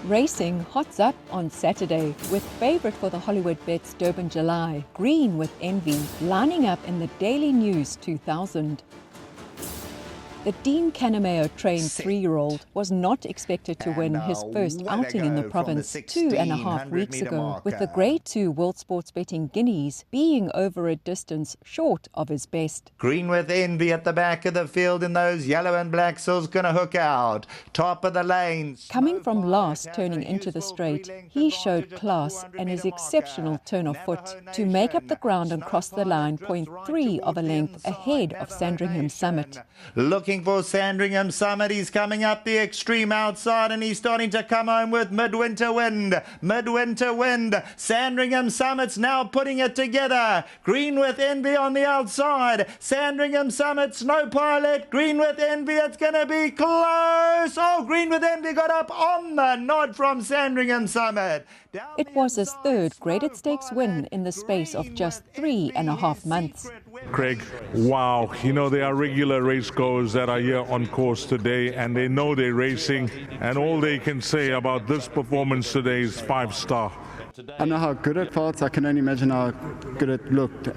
Racing hots up on Saturday with favourite for the Hollywoodbets Durban July, Green with Envy, lining up in the Daily News 2000. The Dean Kannemeyer trained 3-year-old was not expected to win his first outing in the province 2.5 weeks ago, with the Gr2 World Sports Betting Guineas being over a distance short of his best. Green with Envy at the back of the field in those yellow and black sills, gonna hook out. Top of the lane. Coming from last turning into the straight, he showed class and his exceptional turn of foot to make up the ground and cross the line 0.3 of a length ahead of Sandringham Summit. Looking for Sandringham Summit, he's coming up the extreme outside and he's starting to come home with Midwinter Wind. Midwinter Wind. Sandringham Summit's now putting it together. Green with Envy on the outside. Sandringham Summit, Snow Pilot. Green with Envy, it's going to be close. Oh, Green with Envy got up on the nod from Sandringham Summit. It was his third graded stakes win in the space of just 3.5 months. Craig, wow, you know, there are regular race goers that are here on course today and they know they're racing, and all they can say about this performance today is 5-star. I know how good it felt. I can only imagine how good it looked.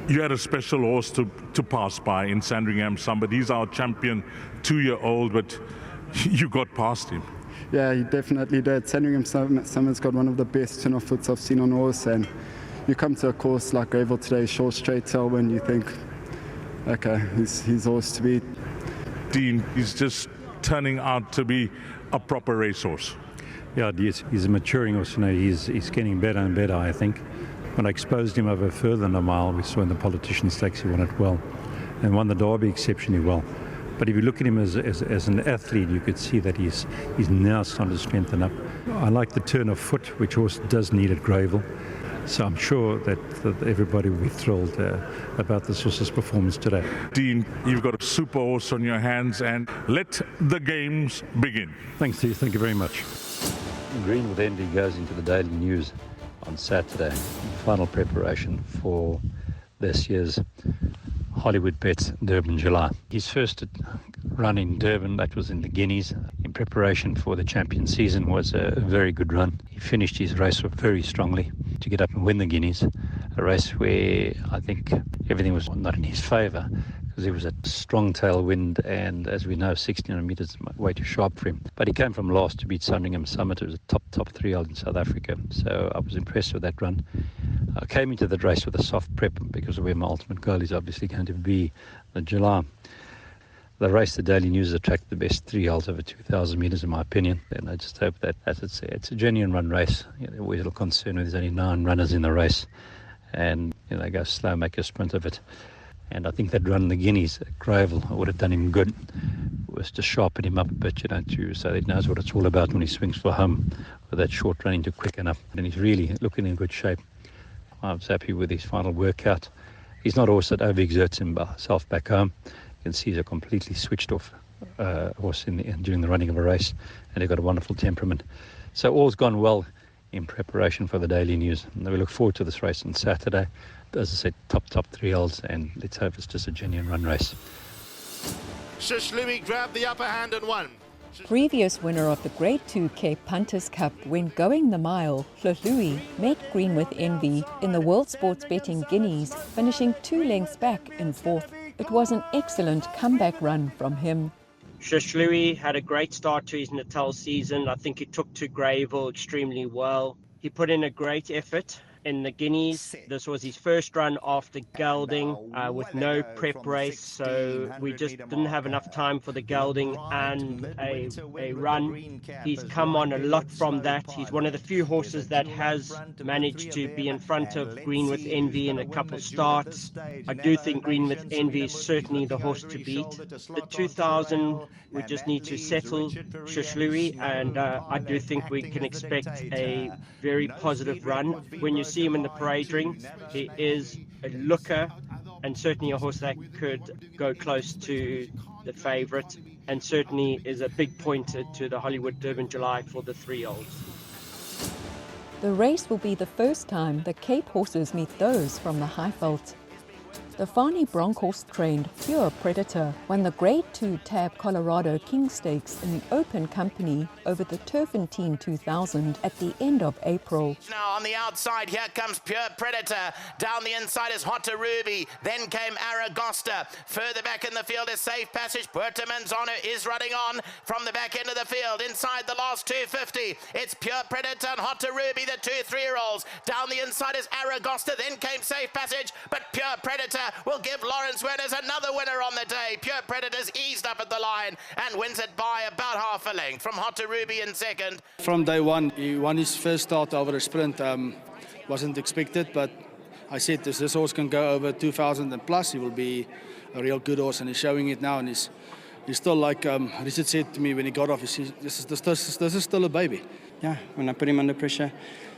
You had a special horse to pass by in Sandringham Summit. He's our champion, 2-year-old, but you got past him. Yeah, he definitely did. Sandringham Summit's got one of the best turn of foots I've seen on horse, and you come to a course like Greyville today, short straight tailwind, you think, okay, he's horse to beat. Dean, he's just turning out to be a proper racehorse. Yeah, he's a maturing horse. You know, he's getting better and better, I think. When I exposed him over further than a mile, we saw in the Politician Stakes he won it well, and won the Derby exceptionally well. But if you look at him as an athlete, you could see that he's now starting to strengthen up. I like the turn of foot, which horse does need at Greyville. So I'm sure that everybody will be thrilled about this horse's performance today. Dean, you've got a super horse on your hands, and let the games begin. Thanks, Steve. Thank you very much. Green with Envy goes into the Daily News on Saturday, final preparation for this year's Hollywoodbets Durban July. His first run in Durban, that was in the Guineas, in preparation for the champion season, was a very good run. He finished his race very strongly to get up and win the Guineas, a race where I think everything was not in his favour because there was a strong tailwind, and as we know, 1600 metres way too sharp for him. But he came from last to beat Sandringham Summit. It was a top 3-year-old in South Africa, so I was impressed with that run. I came into the race with a soft prep because of where my ultimate goal is obviously going to be the July. The race, the Daily News, attracted the best 3-year-olds over 2,000 metres, in my opinion. And I just hope that, as it's a genuine run race. You know, we're a little concerned with there's only 9 runners in the race. And, you know, they go slow, make a sprint of it. And I think that run the Guineas at Greyville would have done him good, was to sharpen him up a bit, you know, so he knows what it's all about when he swings for home with that short running to quicken up. And he's really looking in good shape. I was happy with his final workout. He's not a horse that overexerts himself back home. You can see he's a completely switched off horse during the running of a race, and he's got a wonderful temperament. So all's gone well in preparation for the Daily News. And we look forward to this race on Saturday. As I said, top 3-year-olds, and let's hope it's just a genuine run race. Shush Louis grabbed the upper hand and won. Previous winner of the Gr2 Cape Punters Cup when going the mile, Louis met Green with Envy in the World Sports Betting Guineas, finishing 2 lengths back in 4th. It was an excellent comeback run from him. Shush Louis had a great start to his Natal season. I think he took to Greyville extremely well. He put in a great effort in the Guineas. This was his first run after gelding with no prep race, so we just didn't have enough time for the gelding and a run. He's come on a lot from that. He's one of the few horses that has managed to be in front of Green with Envy in a couple starts. I do think Green with Envy is certainly the horse to beat. The 2000, we just need to settle Shush Louis, and I do think we can expect a very positive run. When you see him in the parade ring, he is a looker and certainly a horse that could go close to the favourite, and certainly is a big pointer to the Hollywood Durban July for the 3-year-olds. The race will be the first time the Cape horses meet those from the Highveld. The Fani Bronkhorst-trained Pure Predator won the Grade 2 Tab Colorado King Stakes in the Open Company over the Turfentine 2000 at the end of April. Now on the outside, here comes Pure Predator. Down the inside is Hotter Ruby. Then came Aragosta. Further back in the field is Safe Passage. Puerto Manzano is running on from the back end of the field. Inside the last 250, it's Pure Predator and Hotter Ruby, the 2 3-year-olds. Down the inside is Aragosta. Then came Safe Passage, but Pure Predator will give Lawrence Werners another winner on the day. Pure Predator's eased up at the line and wins it by about half a length from Hotter Ruby in second. From day one, he won his first start over a sprint. Wasn't expected, but I said this horse can go over 2,000 and plus. He will be a real good horse, and he's showing it now. And he's still, like Richard said to me when he got off, this is still a baby. Yeah, when I put him under pressure,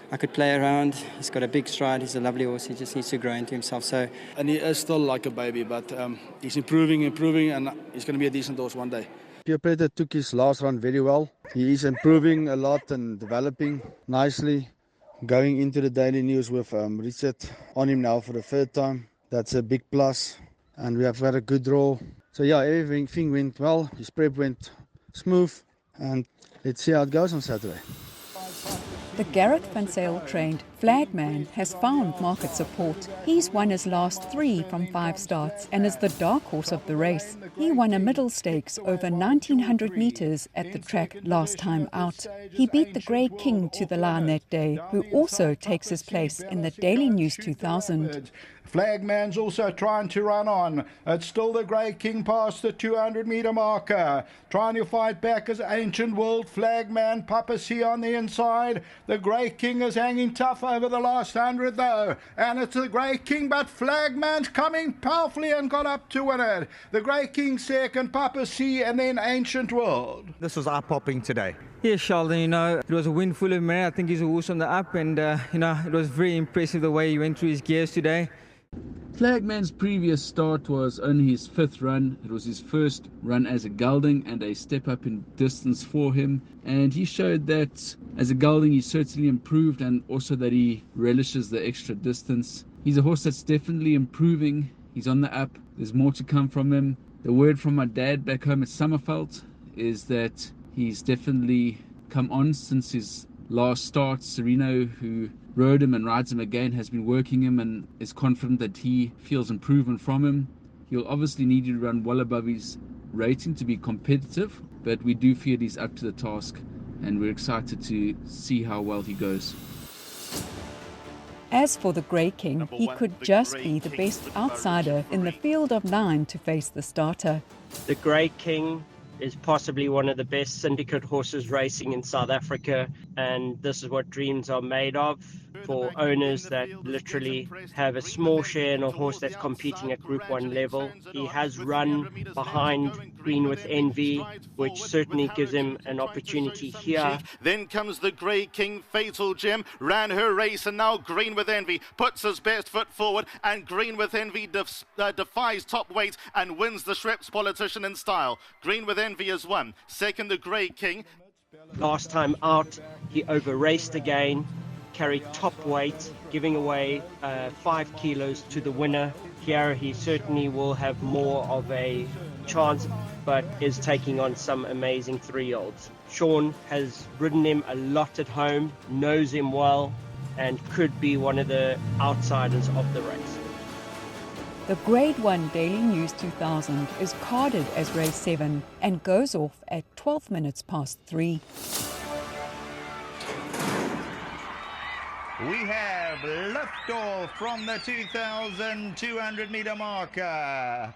I could play around. He's got a big stride. He's a lovely horse. He just needs to grow into himself. And he is still like a baby, but he's improving, and he's going to be a decent horse one day. Pure Predator took his last run very well. He is improving a lot and developing nicely. Going into the daily news with Richard on him now for the third time. That's a big plus. And we have got a good draw. So yeah, everything went well. His prep went smooth. And let's see how it goes on Saturday. The Garrett Van Zyl-trained Flagman has found market support. He's won his last 3 from 5 starts and is the dark horse of the race. He won a middle stakes over 1,900 metres at the track last time out. He beat the Grey King to the line that day, who also takes his place in the Daily News 2000. Flagman's also trying to run on. It's still the Grey King past the 200-metre marker. Trying to fight back as Ancient World. Flagman, Papa C on the inside. The Grey King is hanging tough over the last 100 though. And it's the Grey King, but Flagman's coming powerfully and got up to win it. The Grey King second, Papa C, and then Ancient World. This was eye-popping today. Yes, Sheldon, it was a win full of merit. I think he's a horse on the up, and, it was very impressive the way he went through his gears today. Flagman's previous start was only his 5th run. It was his first run as a gelding and a step up in distance for him. And he showed that as a gelding he certainly improved, and also that he relishes the extra distance. He's a horse that's definitely improving. He's on the up. There's more to come from him. The word from my dad back home at Summerveld is that he's definitely come on since his last start. Sereno, who rode him and rides him again, has been working him and is confident that he feels improvement from him. He'll obviously need to run well above his rating to be competitive, but we do feel he's up to the task, and we're excited to see how well he goes. As for the Grey King, he could just be the best outsider in the field of 9 to face the starter. The Grey King is possibly one of the best syndicate horses racing in South Africa, and this is what dreams are made of for owners that literally have a small share in a horse that's competing at Group 1 level. He has run behind Green with Envy, which certainly gives him an opportunity here. Then comes the Grey King, Fatal Gem, ran her race, and now Green with Envy puts his best foot forward, and Green with Envy defies top weight and wins the Schweppes Politician in style. Green with Envy has won. Second, the Grey King. Last time out, he over-raced again, carried top weight, giving away 5 kilos to the winner. Here he certainly will have more of a chance, but is taking on some amazing 3-year-olds. Sean has ridden him a lot at home, knows him well, and could be one of the outsiders of the race. The Grade 1 Daily News 2000 is carded as race 7 and goes off at 12 minutes past 3. We have liftoff from the 2,200 metre marker.